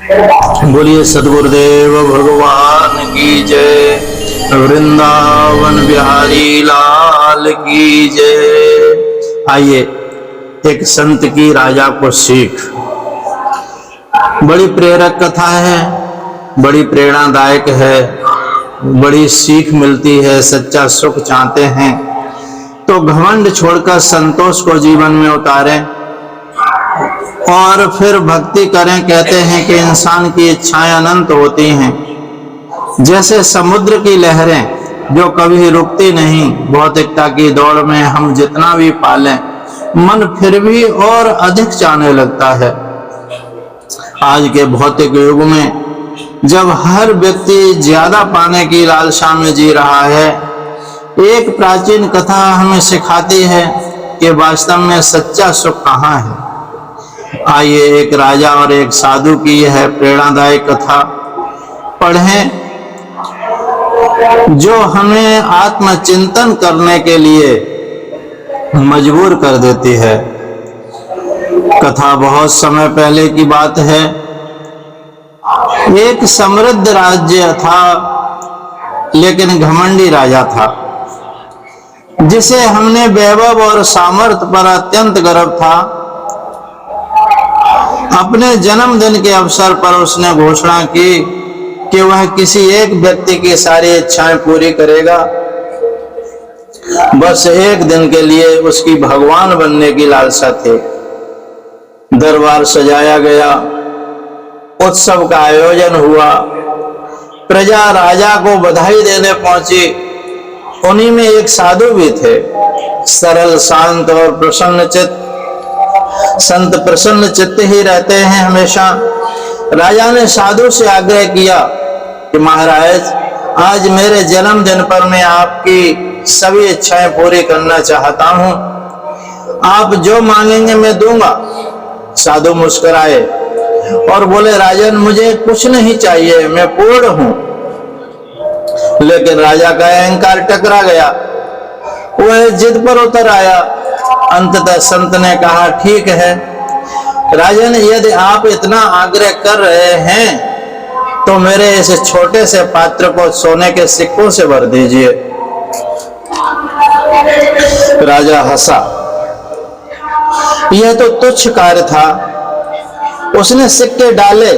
बोलिए सद्गुरुदेव भगवान की जय, वृंदावन बिहारी लाल की जय। आइए एक संत की राजा को सीख। बड़ी प्रेरक कथा है, बड़ी प्रेरणादायक है, बड़ी सीख मिलती है। सच्चा सुख चाहते हैं तो घमंड छोड़कर संतोष को जीवन में उतारें और फिर भक्ति करें। कहते हैं कि इंसान की इच्छाएं अनंत होती हैं, जैसे समुद्र की लहरें जो कभी रुकती नहीं। भौतिकता की दौड़ में हम जितना भी पालें, मन फिर भी और अधिक चाहने लगता है। आज के भौतिक युग में जब हर व्यक्ति ज्यादा पाने की लालसा में जी रहा है, एक प्राचीन कथा हमें सिखाती है कि वास्तव में सच्चा सुख कहाँ है। आइए एक राजा और एक साधु की यह प्रेरणादायक कथा पढ़ें, जो हमें आत्मचिंतन करने के लिए मजबूर कर देती है। कथा बहुत समय पहले की बात है। एक समृद्ध राज्य था, लेकिन घमंडी राजा था, जिसे हमने वैभव और सामर्थ्य पर अत्यंत गर्व था। अपने जन्मदिन के अवसर पर उसने घोषणा की कि वह किसी एक व्यक्ति की सारी इच्छाएं पूरी करेगा। बस एक दिन के लिए उसकी भगवान बनने की लालसा थी। दरबार सजाया गया, उत्सव का आयोजन हुआ, प्रजा राजा को बधाई देने पहुंची। उन्हीं में एक साधु भी थे, सरल, शांत और प्रसन्नचित्त। संत प्रसन्न चित्त ही रहते हैं हमेशा। राजा ने साधु से आग्रह किया कि महाराज, आज मेरे जन्मदिन पर मैं आपकी सभी इच्छाएं पूरी करना चाहता हूं। आप जो मांगेंगे मैं दूंगा। साधु मुस्कुराए और बोले, राजन, मुझे कुछ नहीं चाहिए, मैं पूर्ण हूं। लेकिन राजा का अहंकार टकरा गया, वह जिद पर उतर आया। अंततः संत ने कहा, ठीक है राजन, यदि आप इतना आग्रह कर रहे हैं तो मेरे इस छोटे से पात्र को सोने के सिक्कों से भर दीजिए। राजा हंसा। यह तो तुच्छ कार्य था। उसने सिक्के डाले,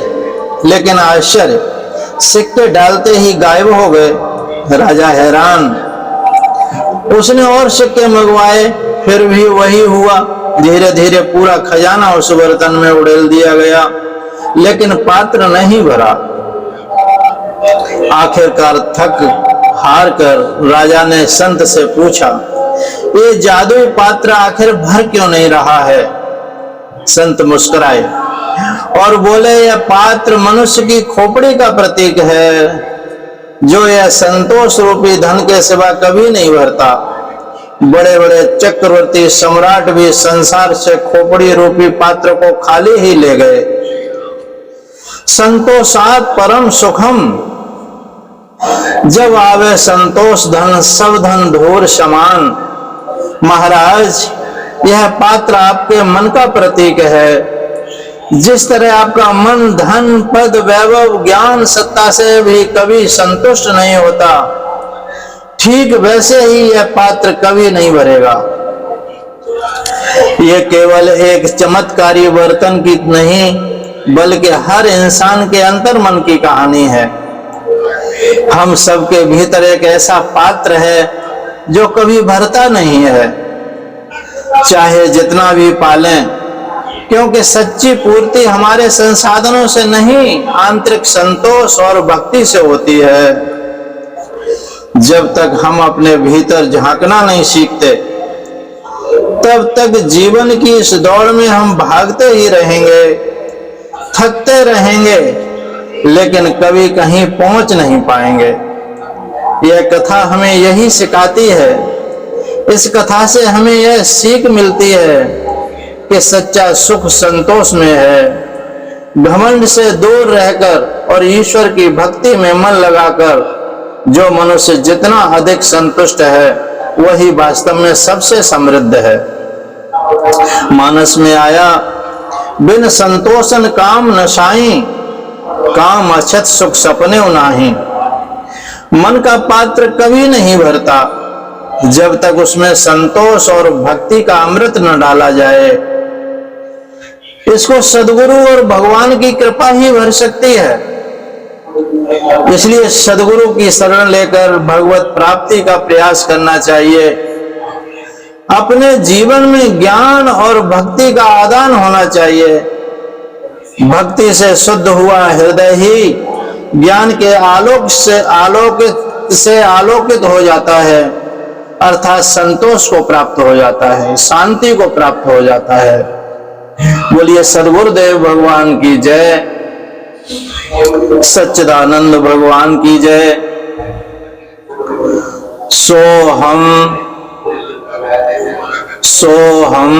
लेकिन आश्चर्य, सिक्के डालते ही गायब हो गए। राजा हैरान। उसने और सिक्के मंगवाए, फिर भी वही हुआ। धीरे धीरे पूरा खजाना उस बर्तन में उड़ेल दिया गया, लेकिन पात्र नहीं भरा। आखिरकार थक हार कर राजा ने संत से पूछा, ये जादुई पात्र आखिर भर क्यों नहीं रहा है? संत मुस्कुराए और बोले, यह पात्र मनुष्य की खोपड़ी का प्रतीक है, जो यह संतोष रूपी धन के सिवा कभी नहीं भरता। बड़े बड़े चक्रवर्ती सम्राट भी संसार से खोपड़ी रूपी पात्र को खाली ही ले गए। संतोषात परम सुखम, जब आवे संतोष धन सब धन धूर समान। महाराज, यह पात्र आपके मन का प्रतीक है। जिस तरह आपका मन धन, पद, वैभव, ज्ञान, सत्ता से भी कभी संतुष्ट नहीं होता, ठीक वैसे ही यह पात्र कभी नहीं भरेगा। यह केवल एक चमत्कारी बर्तन की नहीं, बल्कि हर इंसान के अंतर मन की कहानी है। हम सबके भीतर एक ऐसा पात्र है जो कभी भरता नहीं है, चाहे जितना भी पालें, क्योंकि सच्ची पूर्ति हमारे संसाधनों से नहीं, आंतरिक संतोष और भक्ति से होती है। जब तक हम अपने भीतर झांकना नहीं सीखते, तब तक जीवन की इस दौड़ में हम भागते ही रहेंगे, थकते रहेंगे, लेकिन कभी कहीं पहुंच नहीं पाएंगे। यह कथा हमें यही सिखाती है। इस कथा से हमें यह सीख मिलती है कि सच्चा सुख संतोष में है। घमंड से दूर रहकर और ईश्वर की भक्ति में मन लगाकर जो मनुष्य जितना अधिक संतुष्ट है, वही वास्तव में सबसे समृद्ध है। मानस में आया, बिन संतोषन काम नशाई, काम अछत सुख सपने नाही। मन का पात्र कभी नहीं भरता जब तक उसमें संतोष और भक्ति का अमृत न डाला जाए। इसको सद्गुरु और भगवान की कृपा ही भर सकती है। इसलिए सद्गुरु की शरण लेकर भगवत प्राप्ति का प्रयास करना चाहिए। अपने जीवन में ज्ञान और भक्ति का आदान होना चाहिए। भक्ति से शुद्ध हुआ हृदय ही ज्ञान के आलोकित हो जाता है, अर्थात संतोष को प्राप्त हो जाता है, शांति को प्राप्त हो जाता है। बोलिए सद्गुरुदेव भगवान की जय, सच्चिदानंद भगवान की जय। सोहम सोहम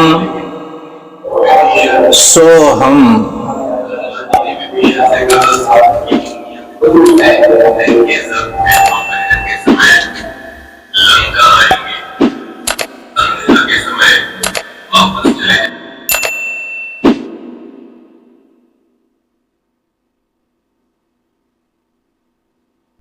सोहम।